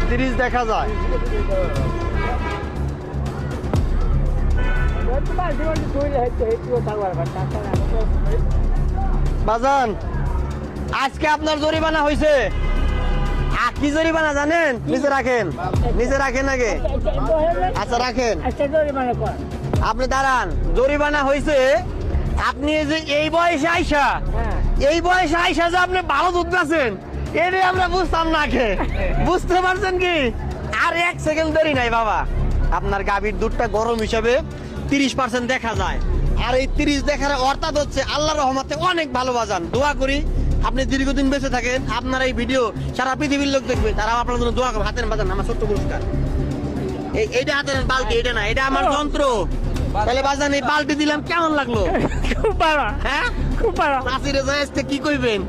30 দেখা যায়। বাজান আজকে আপনার জরিমানা হয়েছে। কি জরিমানা জানেন? নিচে রাখেন, নিচে রাখেন আগে। আচ্ছা রাখেন, আপনি দাঁড়ান। জরিমানা হয়েছে আপনি যে এই বয়সে আইসা, এই বয়সে আইসা যে আপনি ভালো দুধ আছেন এটাই আমরা বুঝতাম না। বুঝতে পারছেন কি? আর 1 সেকেন্ড দেরি নাই বাবা, আপনার গাভীর দুধটা গরম হিসাবে 30% দেখা যায়। আর এই 30 দেখার অর্থাৎ হচ্ছে আল্লাহর রহমতে অনেক ভালো। বাজান দোয়া করি আপনি দীর্ঘদিন বেঁচে থাকেন, আপনার এই ভিডিও সারা পৃথিবীর লোক দেখবে, তারা আপনার জন্য দোয়া করবে। হাতের বাজান আমার ছোট্ট পুরস্কার, এইটা হাতের বালতি, এটা না, এটা আমার যন্ত্র। তাহলে বাজান এই বালতি দিলাম, কেমন লাগলো? খুব ভালো, হ্যাঁ খুব ভালো। নাসিরে যায় কি কইবেন?